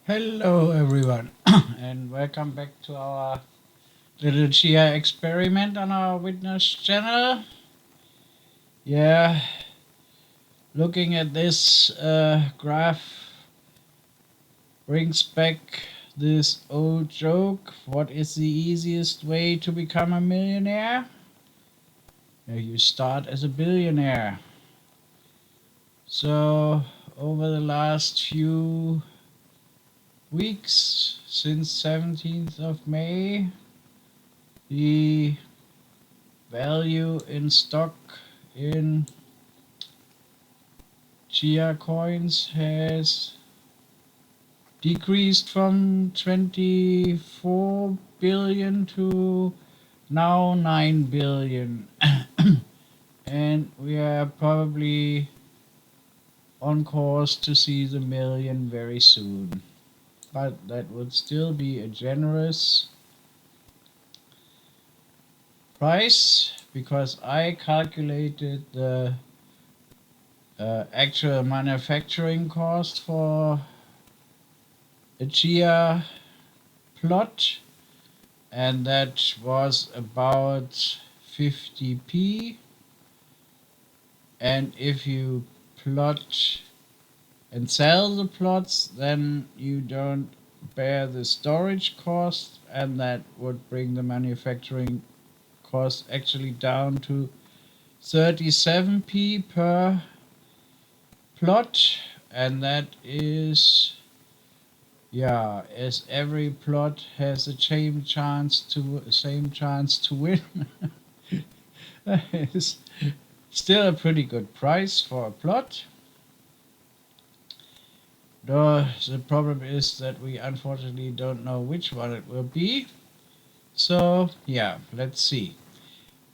Hello everyone and welcome back to our little Chia experiment on our witness channel. Yeah, looking at this graph brings back this old joke. What is the easiest way to become a millionaire? You start as a billionaire. So over the last few weeks, since 17th of May, the value in stock in Chia coins has decreased from 24 billion to now 9 billion. And we are probably on course to see the million very soon. But that would still be a generous price because I calculated the actual manufacturing cost for a Chia plot, and that was about 50p. And if you plot and sell the plots, then you don't bear the storage cost, and that would bring the manufacturing cost actually down to 37p per plot. And that is, yeah, as every plot has the same chance to win. It's still a pretty good price for a plot. Though the problem is that we unfortunately don't know which one it will be. So yeah, let's see.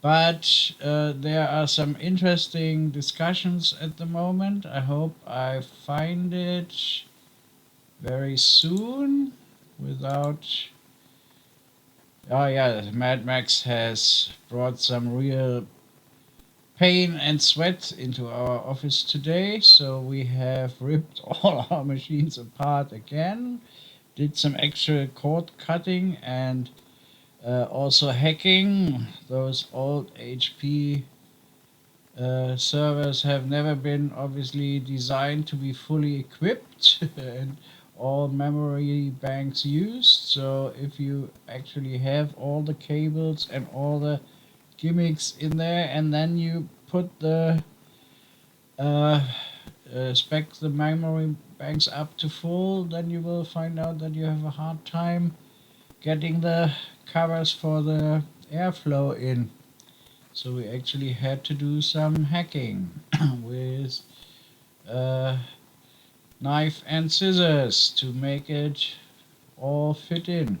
But there are some interesting discussions at the moment. I hope I find it very soon without. Oh yeah, Mad Max has brought some real pain and sweat into our office today, so we have ripped all our machines apart again, did some actual cord cutting and also hacking. Those old HP servers have never been obviously designed to be fully equipped and all memory banks used. So if you actually have all the cables and all the gimmicks in there, and then you put the uh, spec the memory banks up to full, then you will find out that you have a hard time getting the covers for the airflow in. So we actually had to do some hacking with uh, knife and scissors to make it all fit in.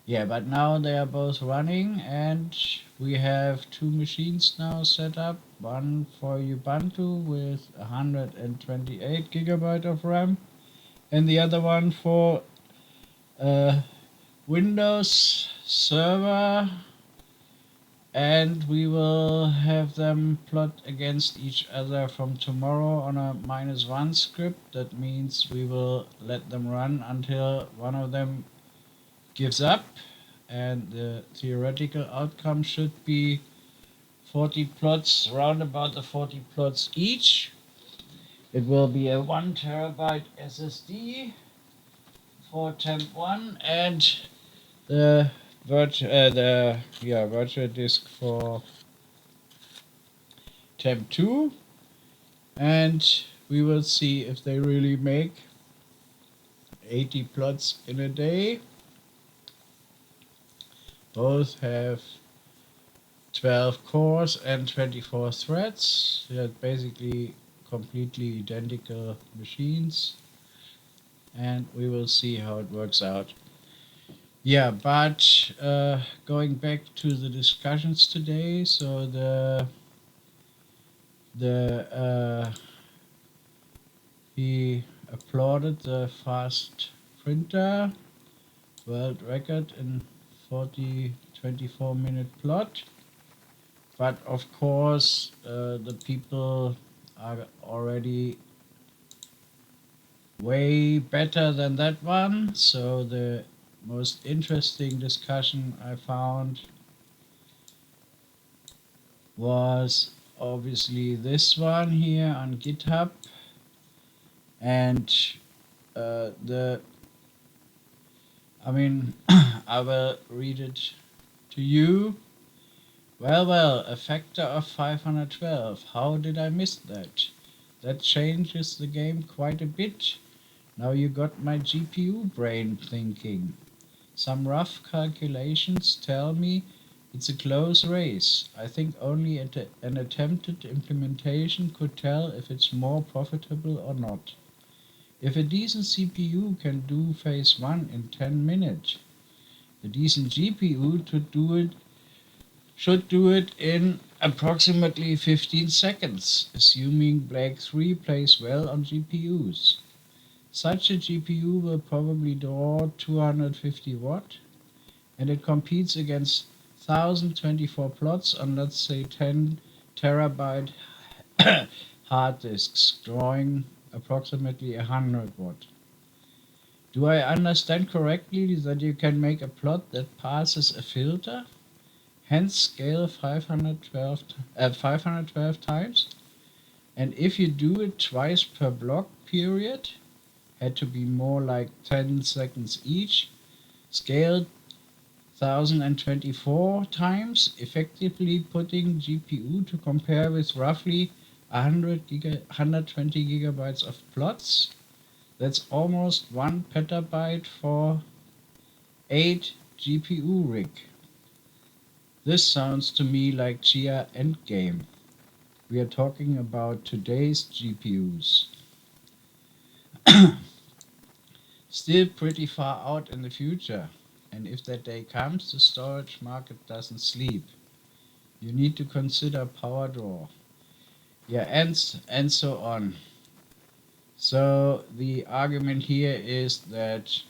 Yeah, but now they are both running, and we have two machines now set up. One for Ubuntu with 128 gigabyte of RAM, and the other one for uh, Windows Server. And we will have them plot against each other from tomorrow on a -1 script. That means we will let them run until one of them gives up, and the theoretical outcome should be 40 plots, round about the 40 plots each. It will be a 1 terabyte SSD for temp 1 and the virtual disk for temp 2, and we will see if they really make 80 plots in a day. Both have 12 cores and 24 threads. They're basically completely identical machines, and we will see how it works out. Yeah, but going back to the discussions today, so the he applauded the fast printer world record in 24-minute plot. But of course, the people are already way better than that one. So the most interesting discussion I found was obviously this one here on GitHub, and the I mean I will read it to you. Well, a factor of 512. How did I miss that? That changes the game quite a bit. Now you got my GPU brain thinking. Some rough calculations tell me it's a close race. I think only an attempted implementation could tell if it's more profitable or not. If a decent CPU can do phase 1 in 10 minutes, a decent GPU should do it in approximately 15 seconds, assuming Black 3 plays well on GPUs. Such a GPU will probably draw 250 watt, and it competes against 1024 plots on, let's say, 10 terabyte hard disks, drawing approximately 100 watt. Do I understand correctly that you can make a plot that passes a filter, hence scale 512 times? And if you do it twice per block period, had to be more like 10 seconds each, scale 1024 times, effectively putting GPU to compare with roughly 120 gigabytes of plots. That's almost 1 petabyte for 8 GPU rig. This sounds to me like Chia endgame. We are talking about today's GPUs. Still pretty far out in the future, and if that day comes, the storage market doesn't sleep. You need to consider power draw. Yeah, and so on. So the argument here is that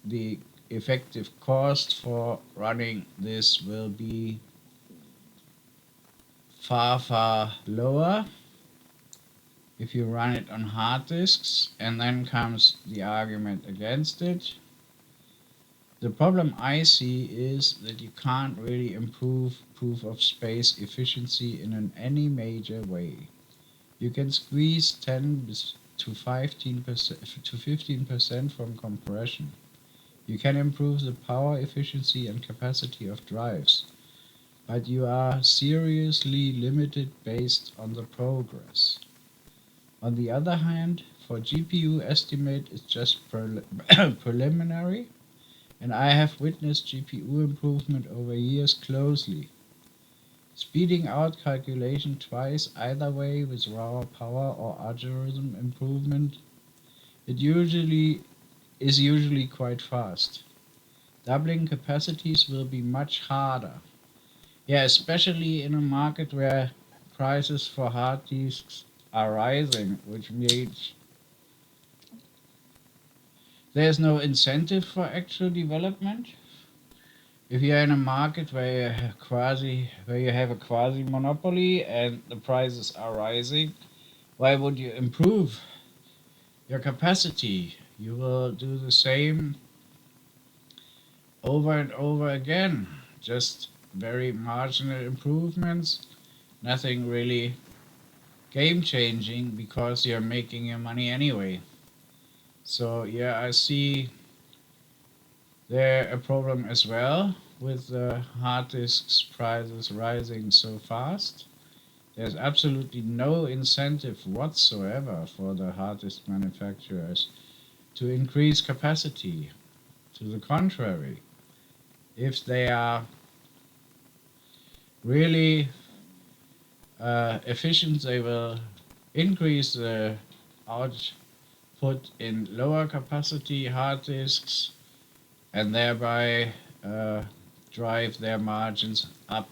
the effective cost for running this will be far lower if you run it on hard disks, and then comes the argument against it. The problem I see is that you can't really improve proof of space efficiency in any major way. You can squeeze 10 to 15% from compression. You can improve the power efficiency and capacity of drives, but you are seriously limited based on the progress. On the other hand, for GPU estimate is just preliminary, and I have witnessed GPU improvement over years closely. Speeding out calculation twice either way with raw power or algorithm improvement, it is usually quite fast. Doubling capacities will be much harder. Yeah, especially in a market where prices for hard disks are rising, which means there's no incentive for actual development. If you're in a market where you have a quasi monopoly and the prices are rising, why would you improve your capacity? You will do the same over and over again, just very marginal improvements, nothing really game changing because you're making your money anyway. So yeah, I see there a problem as well with the hard disks prices rising so fast. There's absolutely no incentive whatsoever for the hard disk manufacturers to increase capacity. To the contrary, if they are really efficient, they will increase the output in lower capacity hard disks and thereby drive their margins up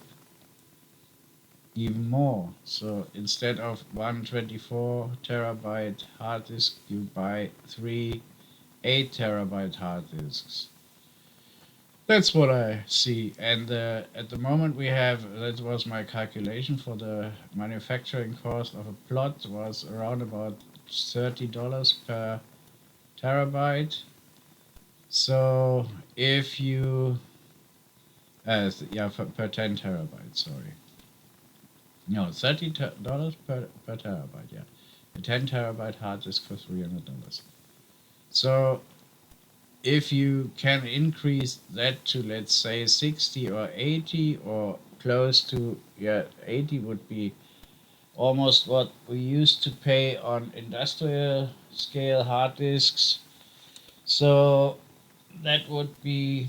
even more. So instead of 124 terabyte hard disk, you buy 3 8 terabyte hard disks. That's what I see. And at the moment we have, that was my calculation for the manufacturing cost of a plot was around about $30 per terabyte. So if you, yeah, per 10 terabytes, sorry. No, $30 per terabyte, yeah. A 10 terabyte hard disk for $300. So if you can increase that to, let's say, 60 or 80 or close to, yeah, 80 would be almost what we used to pay on industrial scale hard disks. So that would be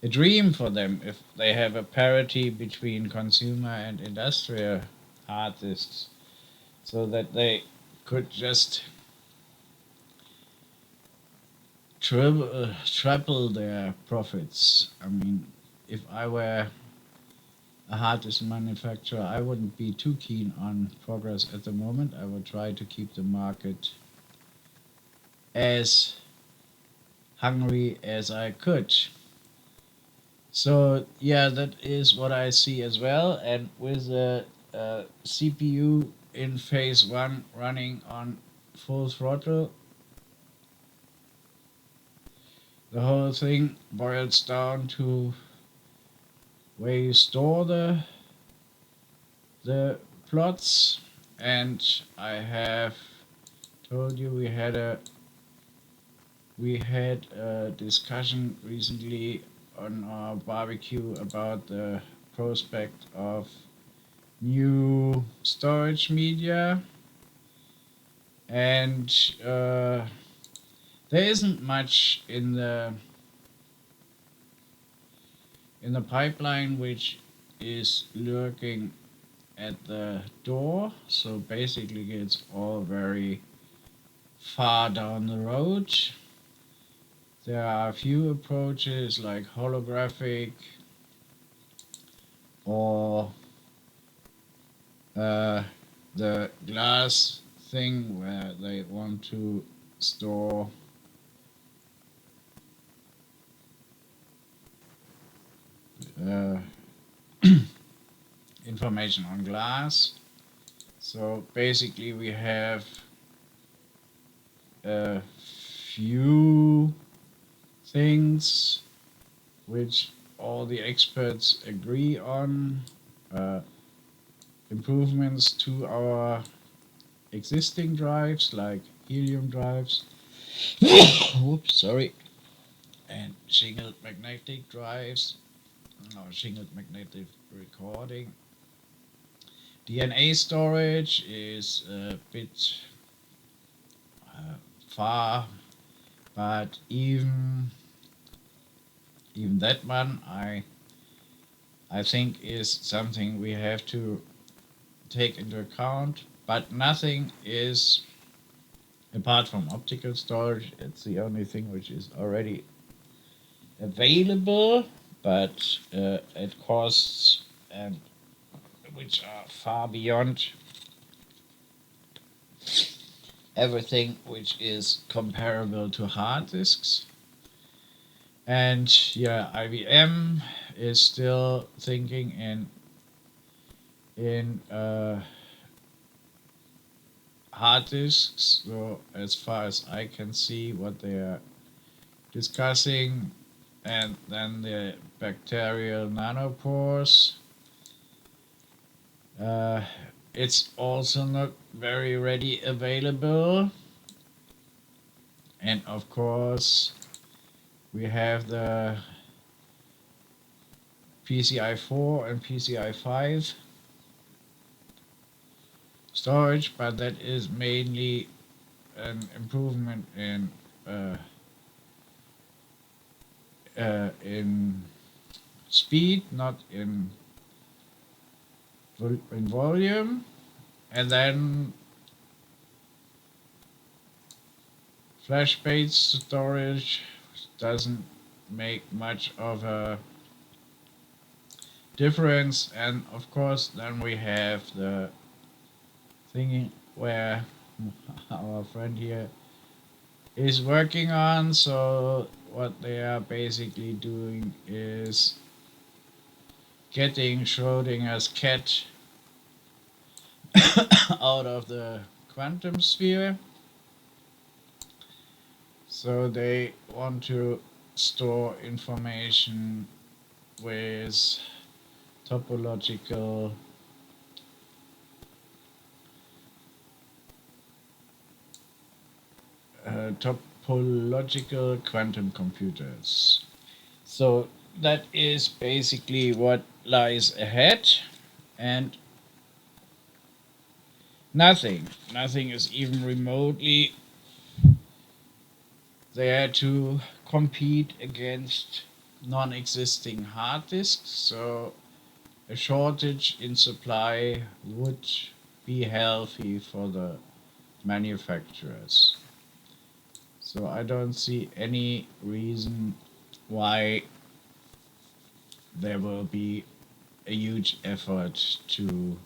a dream for them if they have a parity between consumer and industrial hard disks, so that they could just triple their profits. I mean, if I were a hard disk manufacturer, I wouldn't be too keen on progress at the moment. I would try to keep the market as hungry as I could. So yeah, that is what I see as well. And with the CPU in phase one running on full throttle, the whole thing boils down to where you store the plots. And I have told you we had a discussion recently on our barbecue about the prospect of new storage media, and there isn't much in the pipeline which is lurking at the door. So basically, it's all very far down the road. There are a few approaches like holographic or uh, the glass thing where they want to store uh, information on glass. So basically, we have a few things which all the experts agree on. Uh, Improvements to our existing drives, like helium drives, oops, sorry, and shingled magnetic drives, or shingled magnetic recording. DNA storage is a bit far, but even that one I think is something we have to take into account. But nothing is, apart from optical storage, it's the only thing which is already available, but at costs and which are far beyond everything which is comparable to hard disks. And yeah, IBM is still thinking in hard disks. So as far as I can see, what they are discussing, and then the bacterial nanopores. Uh, it's also not very ready available, and of course we have the PCI 4 and PCI 5 storage, but that is mainly an improvement in speed, not in volume. And then flash-based storage doesn't make much of a difference. And of course, then we have the thing where our friend here is working on. So what they are basically doing is getting Schrodinger's cat out of the quantum sphere. So they want to store information with topological topological quantum computers. So that is basically what lies ahead, and nothing is even remotely there to compete against non-existing hard disks. So a shortage in supply would be healthy for the manufacturers. So I don't see any reason why there will be a huge effort to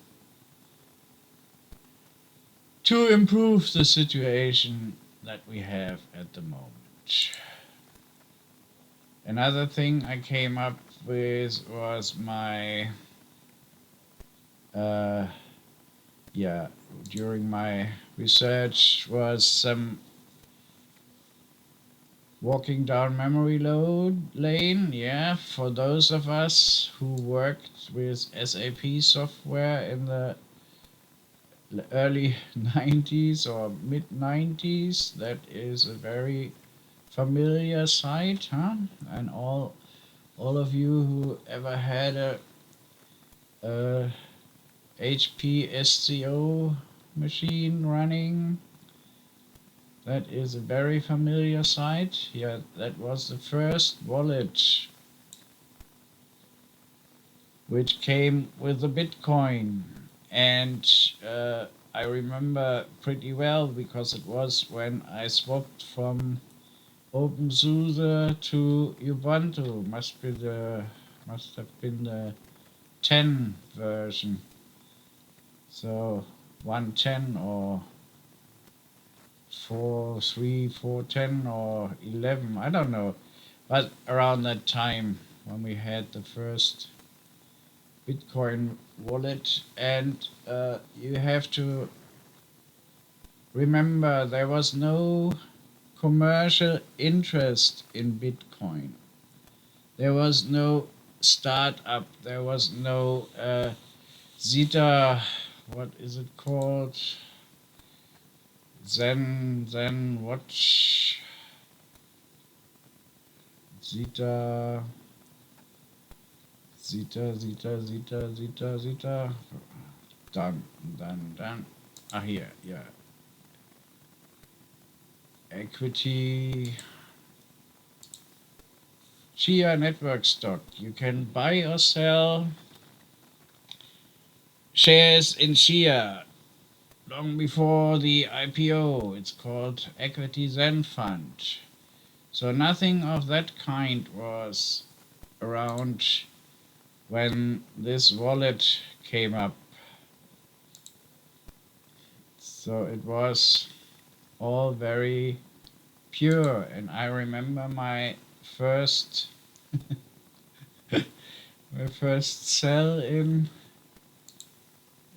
improve the situation that we have at the moment. Another thing I came up with was my uh, yeah, during my research was some walking down memory lane. Yeah, for those of us who worked with SAP software in the early 90s or mid 90s, that is a very familiar sight, huh? And all of you who ever had a HP SCO machine running, that is a very familiar sight. Yeah, that was the first wallet which came with the Bitcoin. And I remember pretty well because it was when I swapped from OpenSUSE to Ubuntu. Must have been the 10 version. So 110 or 4.3, 4.10 or 11, I don't know. But around that time when we had the first Bitcoin wallet, and you have to remember there was no commercial interest in Bitcoin. There was no startup. There was no Zeta. What is it called? Then what? Zeta. Zeta. Done. Ah, here, yeah. Equity. Chia network stock. You can buy or sell shares in Chia long before the IPO. It's called Equity Zen Fund. So nothing of that kind was around when this wallet came up. So it was all very pure, and I remember first my first sell in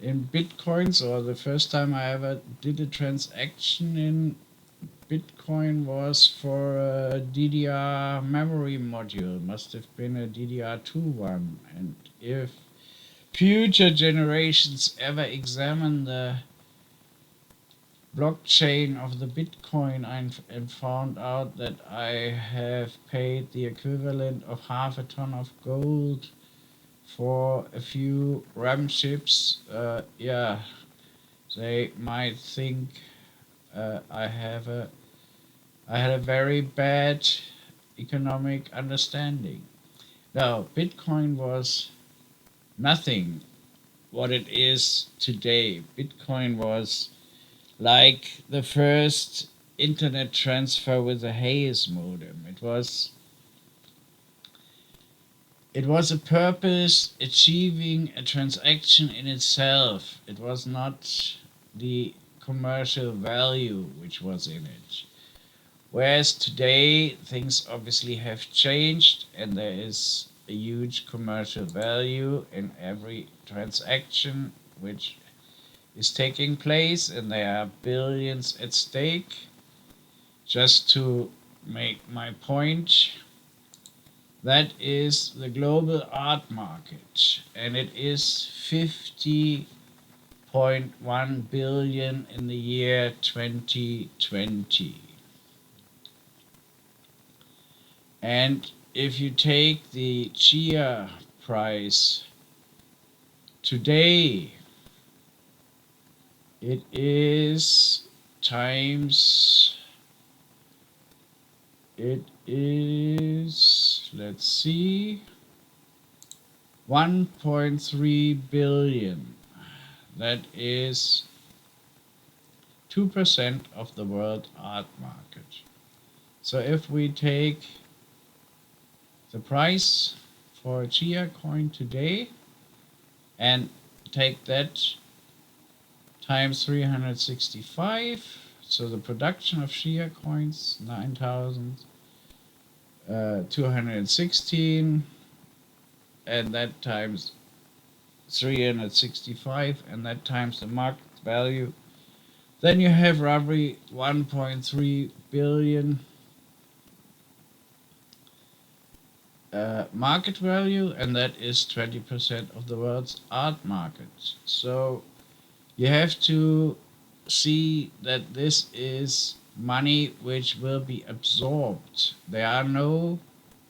bitcoins, or the first time I ever did a transaction in Bitcoin was for a DDR memory module. Must have been a DDR2 one. And if future generations ever examine the blockchain of the Bitcoin and found out that I have paid the equivalent of half a ton of gold for a few RAM chips, yeah, they might think I had a very bad economic understanding. Now, Bitcoin was nothing what it is today. Bitcoin was like the first internet transfer with a Hayes modem. It was a purpose achieving a transaction in itself. It was not the commercial value which was in it. Whereas today things obviously have changed and there is a huge commercial value in every transaction which is taking place, and there are billions at stake just to make my point. That is the global art market, and it is 50.1 billion in the year 2020. And if you take the Chia price today, it is times, it is, let's see, 1.3 billion. That is 2% of the world art market. So if we take the price for a Chia coin today and take that times 365, so the production of Chia coins 9,216, and that times 365, and that times the market value, then you have roughly 1.3 billion market value, and that is 20% of the world's art market. So you have to see that this is money which will be absorbed. There are no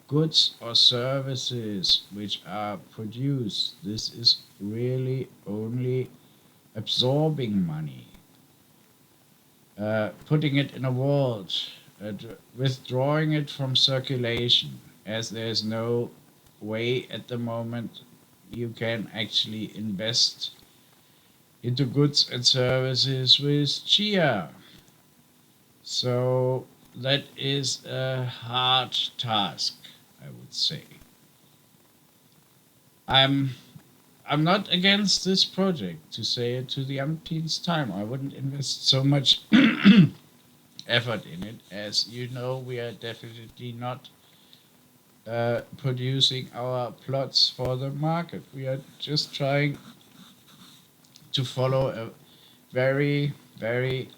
goods or services which are produced. This is really only absorbing money, putting it in a vault, withdrawing it from circulation, as there's no way at the moment you can actually invest into goods and services with Chia. So that is a hard task, I would say. I'm I'm not against this project, to say it to the umpteenth time. I wouldn't invest so much effort in it, as you know. We are definitely not producing our plots for the market. We are just trying to follow a very, very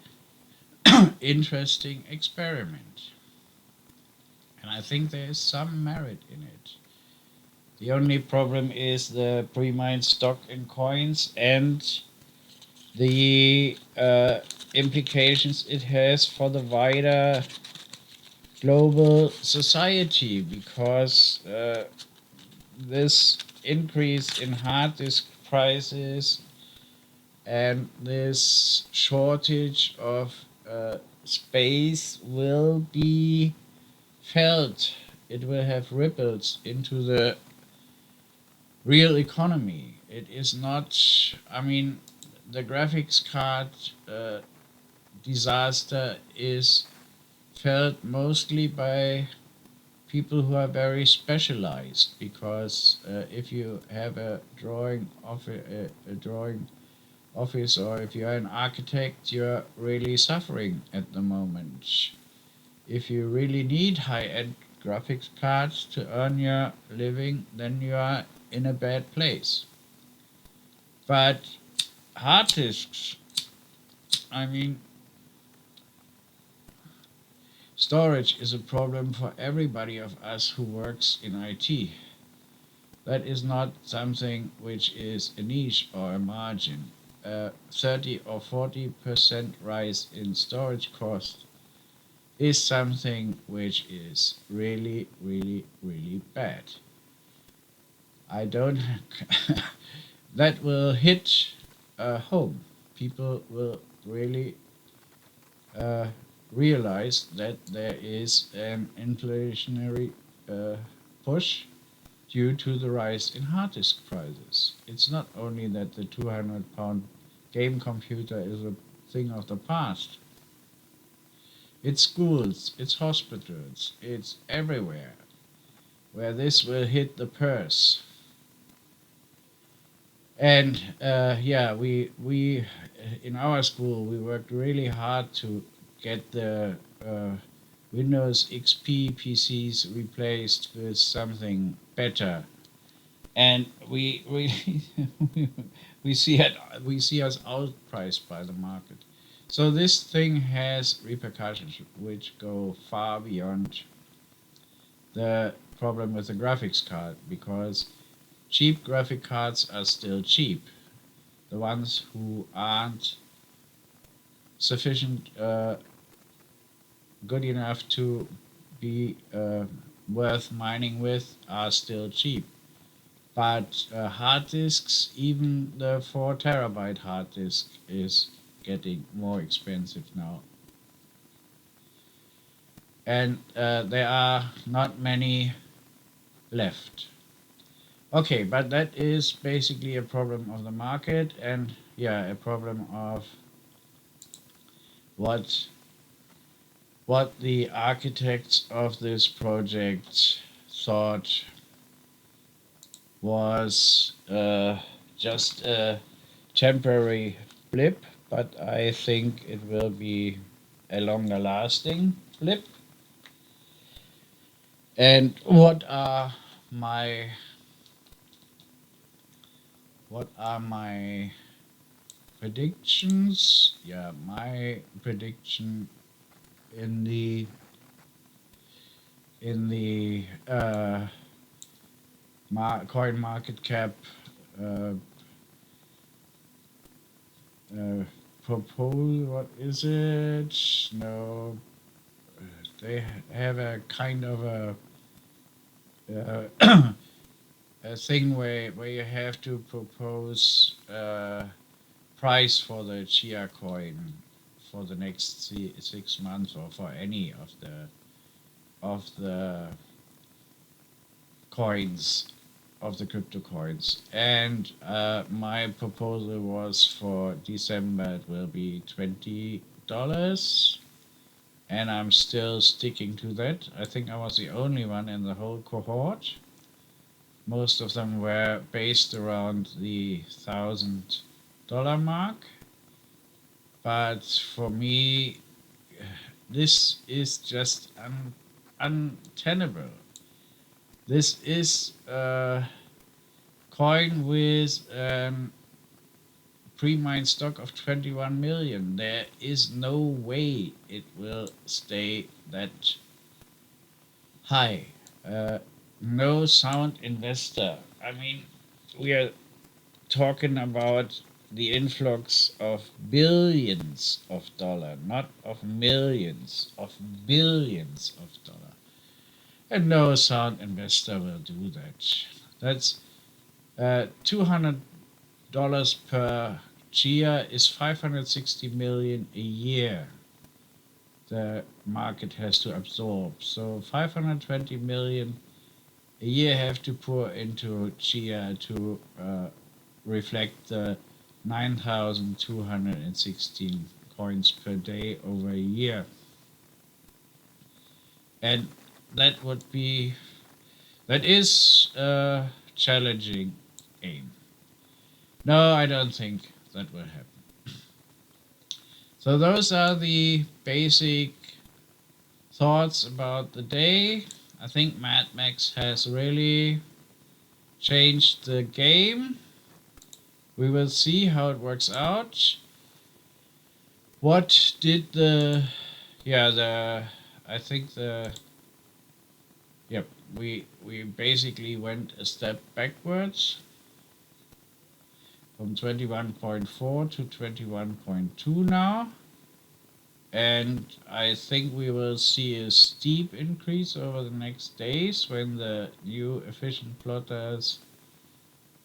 interesting experiment. And I think there is some merit in it. The only problem is the pre-mined stock in coins and the implications it has for the wider global society, because this increase in hard disk prices and this shortage of space will be felt. It will have ripples into the real economy. It is not, I mean, the graphics card disaster is felt mostly by people who are very specialized, because if you have a drawing office, or if you're an architect, you're really suffering at the moment. If you really need high-end graphics cards to earn your living, then you are in a bad place. But hard disks, I mean, storage is a problem for everybody of us who works in IT. That is not something which is a niche or a margin. A 30 or 40% rise in storage cost is something which is really, really, really bad. I don't. That will hit home. People will really uh, realize that there is an inflationary push due to the rise in hard disk prices. It's not only that the 200-pound game computer is a thing of the past. It's schools, it's hospitals, it's everywhere where this will hit the purse. And yeah, we in our school we worked really hard to get the Windows XP PCs replaced with something better, and we really we see us outpriced by the market. So this thing has repercussions which go far beyond the problem with the graphics card, because cheap graphic cards are still cheap. The ones who aren't sufficient good enough to be worth mining with are still cheap. But hard disks, even the 4 terabyte hard disk, is getting more expensive now. And there are not many left. Okay, but that is basically a problem of the market, and yeah, a problem of what the architects of this project thought was just a temporary blip, but I think it will be a longer lasting blip. And my what are my predictions? Yeah, my prediction in the coin market cap uh, uh, propose. What is it? No, they have a kind of a thing where you have to propose price for the Chia coin for the next 6 months, or for any of the coins, of the crypto coins. And my proposal was for December it will be $20, and I'm still sticking to that. I think I was the only one in the whole cohort. Most of them were based around the $1,000 mark. But for me, this is just untenable. This is a coin with pre-mined stock of 21 million. There is no way it will stay that high. Uh, no sound investor. I mean, we are talking about the influx of billions of dollars, not of millions, of billions of dollars. And no sound investor will do that. That's $200 per Chia is 560 million a year the market has to absorb. So 520 million a year have to pour into Chia to reflect the 9,216 coins per day over a year. And that is a challenging aim. No, I don't think that will happen. So those are the basic thoughts about the day. I think Mad Max has really changed the game. We will see how it works out. What did I think yep, we basically went a step backwards from 21.4 to 21.2 now. And I think we will see a steep increase over the next days when the new efficient plotters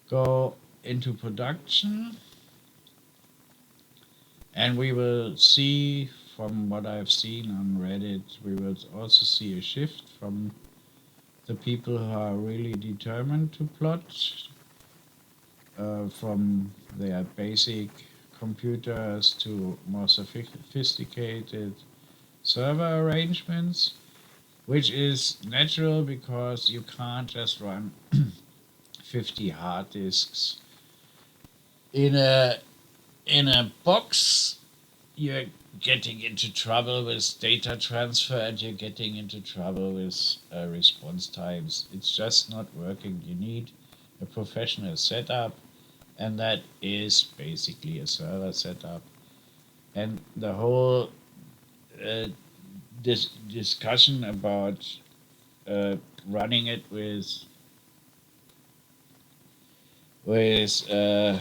go into production. And we will see, from what I've seen on Reddit, we will also see a shift from the people who are really determined to plot from their basic computers to more sophisticated server arrangements, which is natural because you can't just run 50 hard disks in a box. You're getting into trouble with data transfer, and you're getting into trouble with response times. It's just not working. You need a professional setup, and that is basically a server setup. And the whole uh, this discussion about uh, running it with uh,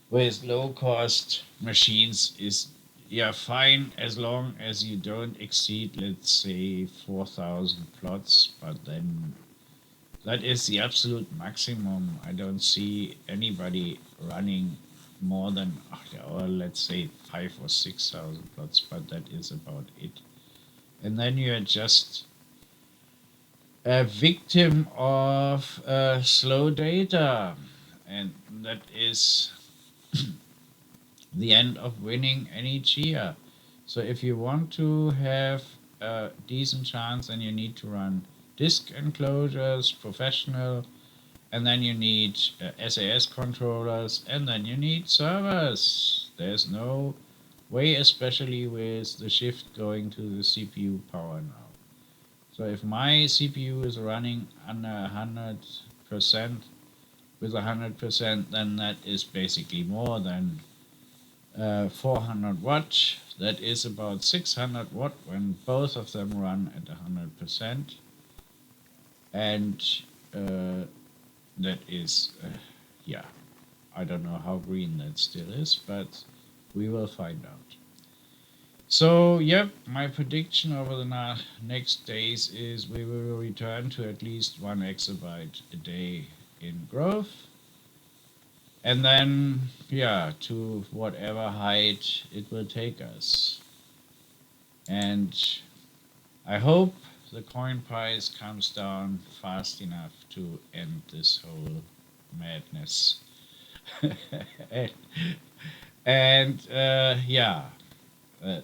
with low cost machines is, yeah, fine, as long as you don't exceed, let's say, 4,000 plots, but then that is the absolute maximum. I don't see anybody running more than, or let's say, 5 or 6,000 plots, but that is about it. And then you're just a victim of slow data, and that is the end of winning any Chia. So if you want to have a decent chance, then you need to run disk enclosures, professional, and then you need SAS controllers, and then you need servers. There's no way, especially with the shift going to the CPU power now. So if my CPU is running under 100%, with 100%, then that is basically more than 400 watt. That is about 600 watt when both of them run at 100%. And uh, that is, yeah, I don't know how green that still is, but we will find out. So, yep, my prediction over the next days is we will return to at least 1 exabyte a day in growth. And then, yeah, to whatever height it will take us. And I hope the coin price comes down fast enough to end this whole madness. and yeah, uh,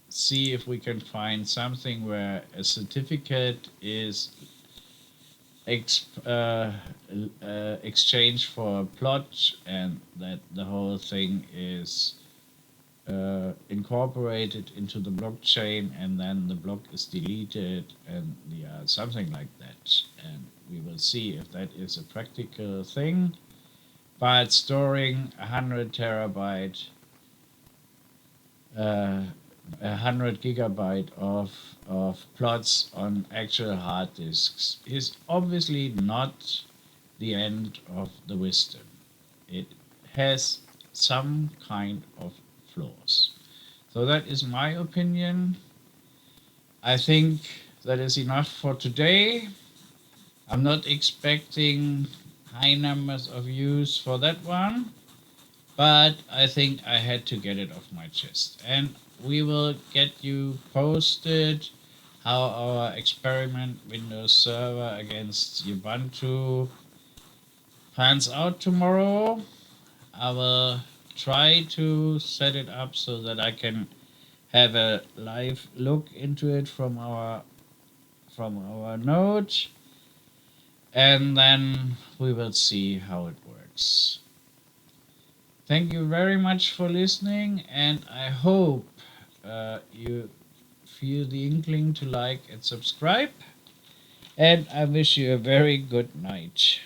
see if we can find something where a certificate is exchanged for a plot, and that the whole thing is incorporated into the blockchain, and then the block is deleted, and yeah, something like that. And we will see if that is a practical thing. But storing uh, 100 gigabyte of plots on actual hard disks is obviously not the end of the wisdom. It has some kind of flaws. So that is my opinion. I think that is enough for today. I'm not expecting high numbers of views for that one, but I think I had to get it off my chest. And we will get you posted how our experiment Windows Server against Ubuntu pans out tomorrow. I will try to set it up so that I can have a live look into it from our node, and then we will see how it works. Thank you very much for listening, and I hope you feel the inkling to like and subscribe. And I wish you a very good night.